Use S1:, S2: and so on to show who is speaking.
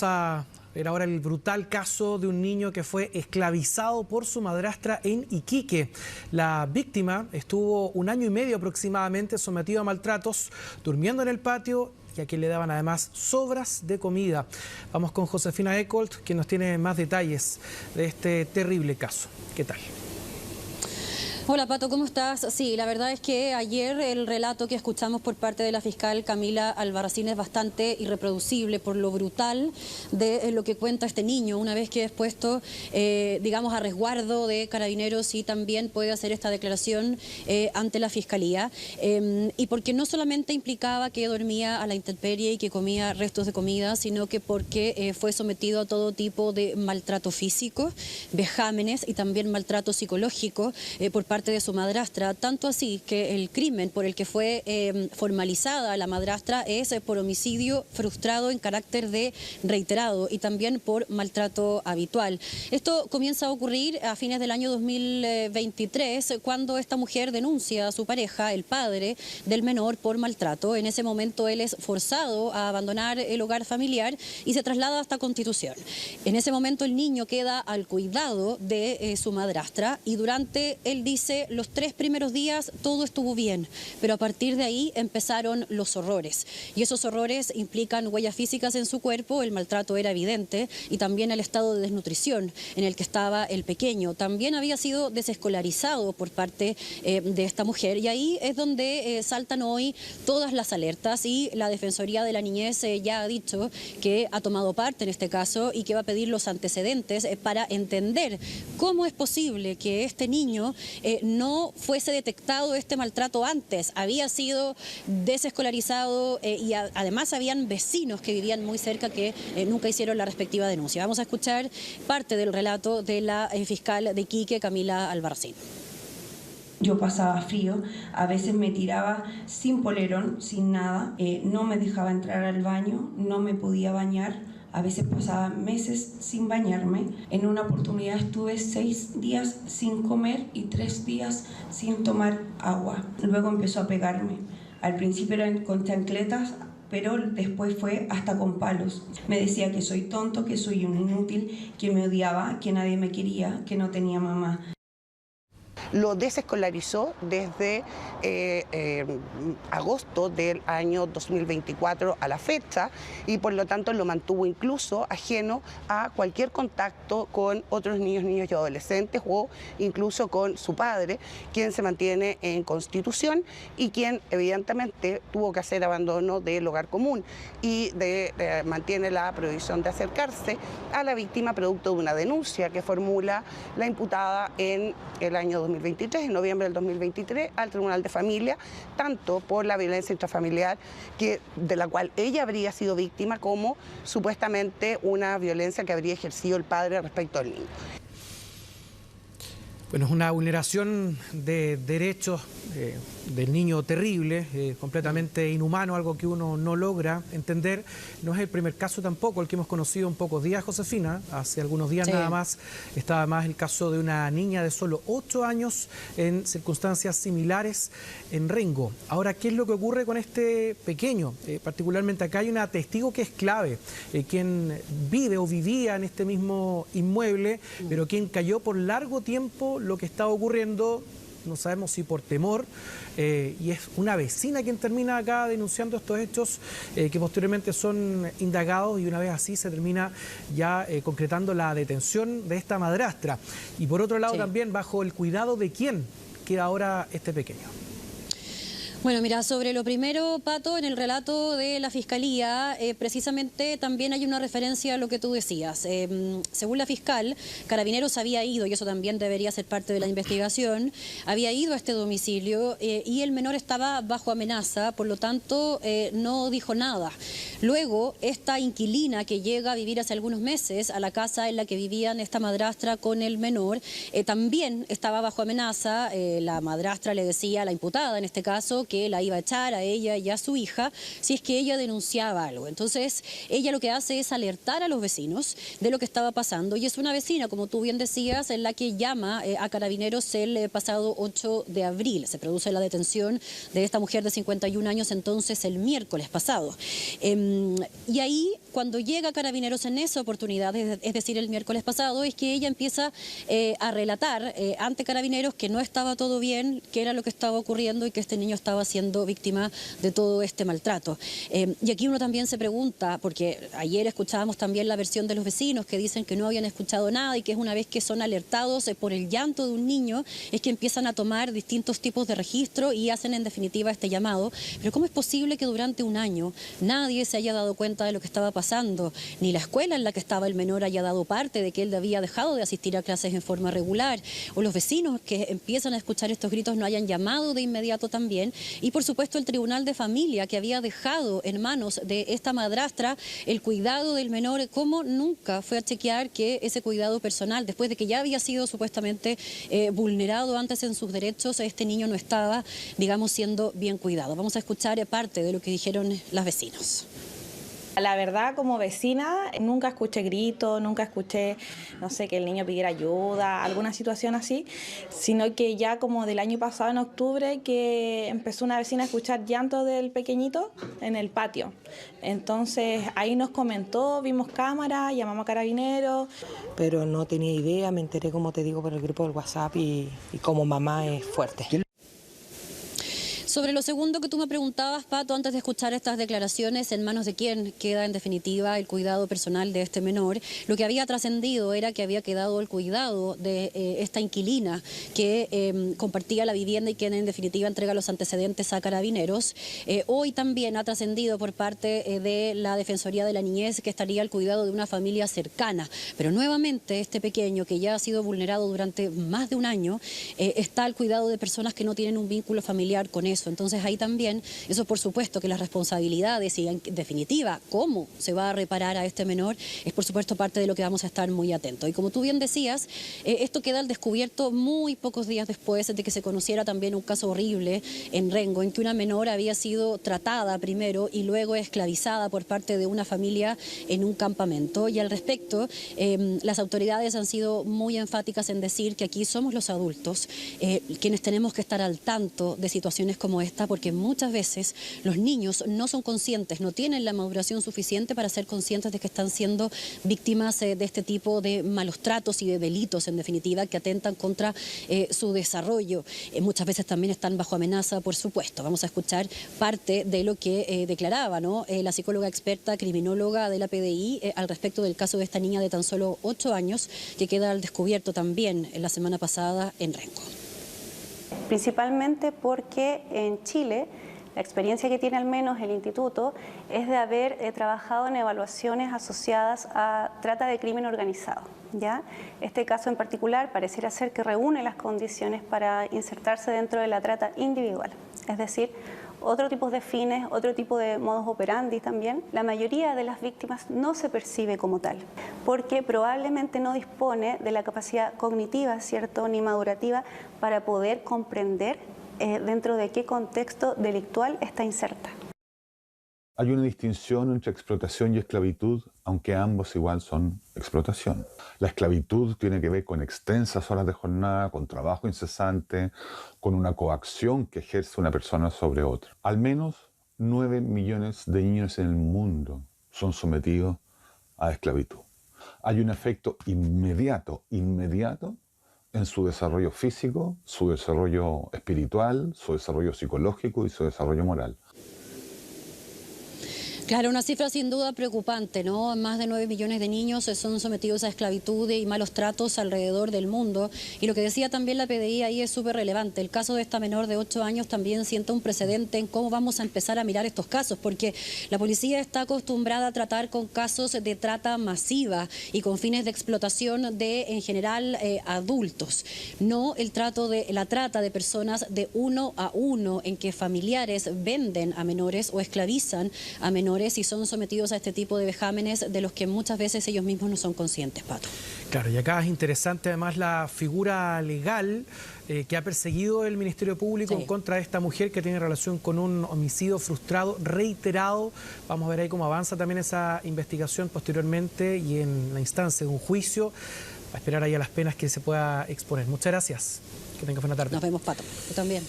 S1: A ver ahora el brutal caso de un niño que fue esclavizado por su madrastra en Iquique. La víctima estuvo 1 año y medio aproximadamente sometido a maltratos, durmiendo en el patio y a quien le daban además sobras de comida. Vamos con Josefina Ecolt, que nos tiene más detalles de este terrible caso. ¿Qué tal?
S2: Hola Pato, ¿cómo estás? Sí, la verdad es que ayer el relato que escuchamos por parte de la fiscal Camila Albarracín es bastante irreproducible por lo brutal de lo que cuenta este niño, una vez que es puesto, digamos, a resguardo de Carabineros y también puede hacer esta declaración ante la fiscalía. Y porque no solamente implicaba que dormía a la intemperie y que comía restos de comida, sino que porque fue sometido a todo tipo de maltrato físico, vejámenes y también maltrato psicológico por parte de su madrastra, tanto así que el crimen por el que fue formalizada la madrastra es por homicidio frustrado en carácter de reiterado y también por maltrato habitual. Esto comienza a ocurrir a fines del año 2023 cuando esta mujer denuncia a su pareja, el padre del menor, por maltrato. En ese momento él es forzado a abandonar el hogar familiar y se traslada hasta Constitución. En ese momento el niño queda al cuidado de su madrastra y durante, él dice, los 3 primeros días todo estuvo bien, pero a partir de ahí empezaron los horrores. Y esos horrores implican huellas físicas en su cuerpo, el maltrato era evidente, y también el estado de desnutrición en el que estaba el pequeño. También había sido desescolarizado por parte de esta mujer, y ahí es donde saltan hoy todas las alertas, y la Defensoría de la Niñez ya ha dicho que ha tomado parte en este caso y que va a pedir los antecedentes para entender cómo es posible que este niño no fuese detectado este maltrato antes. Había sido desescolarizado y además habían vecinos que vivían muy cerca que nunca hicieron la respectiva denuncia. Vamos a escuchar parte del relato de la fiscal de Iquique, Camila Albarracín.
S3: Yo pasaba frío, a veces me tiraba sin polerón, sin nada, no me dejaba entrar al baño, no me podía bañar. A veces pasaba meses sin bañarme. En una oportunidad estuve 6 días sin comer y 3 días sin tomar agua. Luego empezó a pegarme. Al principio eran con chancletas, pero después fue hasta con palos. Me decía que soy tonto, que soy un inútil, que me odiaba, que nadie me quería, que no tenía mamá.
S4: Lo desescolarizó desde agosto del año 2024 a la fecha y por lo tanto lo mantuvo incluso ajeno a cualquier contacto con otros niños y adolescentes o incluso con su padre, quien se mantiene en Constitución y quien evidentemente tuvo que hacer abandono del hogar común y mantiene la prohibición de acercarse a la víctima producto de una denuncia que formula la imputada en el año 2023, en noviembre del 2023, al Tribunal de Familia, tanto por la violencia intrafamiliar de la cual ella habría sido víctima, como supuestamente una violencia que habría ejercido el padre respecto al niño.
S1: Bueno, es una vulneración de derechos del niño terrible, completamente inhumano, algo que uno no logra entender. No es el primer caso tampoco, el que hemos conocido en pocos días, Josefina. Hace algunos días nada más estaba más el caso de una niña de solo 8 años en circunstancias similares en Rengo. Ahora, ¿qué es lo que ocurre con este pequeño? Particularmente acá hay una testigo que es clave, quien vive o vivía en este mismo inmueble, pero quien cayó por largo tiempo lo que estaba ocurriendo, no sabemos si por temor, y es una vecina quien termina acá denunciando estos hechos que posteriormente son indagados y una vez así se termina ya concretando la detención de esta madrastra. Y por otro lado también bajo el cuidado de quién queda ahora este pequeño.
S2: Bueno, mira, sobre lo primero, Pato, en el relato de la Fiscalía, precisamente también hay una referencia a lo que tú decías. Según la fiscal, Carabineros había ido, y eso también debería ser parte de la investigación, había ido a este domicilio y el menor estaba bajo amenaza, por lo tanto no dijo nada. Luego, esta inquilina que llega a vivir hace algunos meses a la casa en la que vivían esta madrastra con el menor, también estaba bajo amenaza. La madrastra le decía, la imputada en este caso, que que la iba a echar a ella y a su hija si es que ella denunciaba algo. Entonces, ella lo que hace es alertar a los vecinos de lo que estaba pasando, y es una vecina, como tú bien decías, en la que llama a Carabineros el pasado 8 de abril. Se produce la detención de esta mujer de 51 años entonces el miércoles pasado. Y ahí, cuando llega Carabineros en esa oportunidad, es decir, el miércoles pasado, es que ella empieza a relatar ante Carabineros que no estaba todo bien, que era lo que estaba ocurriendo y que este niño estaba siendo víctima de todo este maltrato. Y aquí uno también se pregunta, porque ayer escuchábamos también la versión de los vecinos que dicen que no habían escuchado nada y que es una vez que son alertados por el llanto de un niño, es que empiezan a tomar distintos tipos de registro y hacen en definitiva este llamado. Pero ¿cómo es posible que durante un año nadie se haya dado cuenta de lo que estaba pasando? Ni la escuela en la que estaba el menor haya dado parte de que él había dejado de asistir a clases en forma regular, o los vecinos que empiezan a escuchar estos gritos no hayan llamado de inmediato también, y por supuesto el Tribunal de Familia, que había dejado en manos de esta madrastra el cuidado del menor, como nunca fue a chequear que ese cuidado personal, después de que ya había sido supuestamente vulnerado antes en sus derechos, este niño no estaba, digamos, siendo bien cuidado. Vamos a escuchar parte de lo que dijeron las vecinos.
S5: La verdad, como vecina, nunca escuché gritos, nunca escuché, no sé, que el niño pidiera ayuda, alguna situación así, sino que ya como del año pasado, en octubre, que empezó una vecina a escuchar llanto del pequeñito en el patio. Entonces ahí nos comentó, vimos cámaras, llamamos a Carabineros.
S6: Pero no tenía idea, me enteré, como te digo, por el grupo del WhatsApp y como mamá es fuerte.
S2: Sobre lo segundo que tú me preguntabas, Pato, antes de escuchar estas declaraciones, ¿en manos de quién queda en definitiva el cuidado personal de este menor? Lo que había trascendido era que había quedado el cuidado de esta inquilina que compartía la vivienda y quien en definitiva entrega los antecedentes a Carabineros. Hoy también ha trascendido por parte de la Defensoría de la Niñez que estaría al cuidado de una familia cercana. Pero nuevamente este pequeño, que ya ha sido vulnerado durante más de un año, está al cuidado de personas que no tienen un vínculo familiar con eso. Entonces ahí también, eso por supuesto que las responsabilidades y en definitiva cómo se va a reparar a este menor es por supuesto parte de lo que vamos a estar muy atentos. Y como tú bien decías, esto queda al descubierto muy pocos días después de que se conociera también un caso horrible en Rengo, en que una menor había sido tratada primero y luego esclavizada por parte de una familia en un campamento. Y al respecto, las autoridades han sido muy enfáticas en decir que aquí somos los adultos quienes tenemos que estar al tanto de situaciones como esta, porque muchas veces los niños no son conscientes, no tienen la maduración suficiente para ser conscientes de que están siendo víctimas de este tipo de malos tratos y de delitos, en definitiva, que atentan contra su desarrollo. Muchas veces también están bajo amenaza, por supuesto. Vamos a escuchar parte de lo que declaraba, ¿no?, la psicóloga experta, criminóloga de la PDI, al respecto del caso de esta niña de tan solo 8 años, que queda al descubierto también la semana pasada en Rengo.
S7: Principalmente porque en Chile la experiencia que tiene al menos el instituto es de haber trabajado en evaluaciones asociadas a trata de crimen organizado, ¿ya? Este caso en particular pareciera ser que reúne las condiciones para insertarse dentro de la trata individual, es decir, otro tipo de fines, otro tipo de modus operandi también. La mayoría de las víctimas no se percibe como tal, porque probablemente no dispone de la capacidad cognitiva, ¿cierto?, ni madurativa para poder comprender dentro de qué contexto delictual está inserta.
S8: Hay una distinción entre explotación y esclavitud, aunque ambos igual son explotación. La esclavitud tiene que ver con extensas horas de jornada, con trabajo incesante, con una coacción que ejerce una persona sobre otra. Al menos 9 millones de niños en el mundo son sometidos a esclavitud. Hay un efecto inmediato en su desarrollo físico, su desarrollo espiritual, su desarrollo psicológico y su desarrollo moral.
S2: Claro, una cifra sin duda preocupante, ¿no? Más de 9 millones de niños son sometidos a esclavitud y malos tratos alrededor del mundo. Y lo que decía también la PDI ahí es súper relevante. El caso de esta menor de 8 años también sienta un precedente en cómo vamos a empezar a mirar estos casos, porque la policía está acostumbrada a tratar con casos de trata masiva y con fines de explotación de, en general, adultos. No la trata de personas de uno a uno, en que familiares venden a menores o esclavizan a menores menores y son sometidos a este tipo de vejámenes de los que muchas veces ellos mismos no son conscientes, Pato.
S1: Claro, y acá es interesante además la figura legal que ha perseguido el Ministerio Público en contra de esta mujer que tiene relación con un homicidio frustrado, reiterado. Vamos a ver ahí cómo avanza también esa investigación posteriormente y en la instancia de un juicio, a esperar ahí a las penas que se pueda exponer. Muchas gracias. Que tenga buena tarde.
S2: Nos vemos, Pato. Tú también.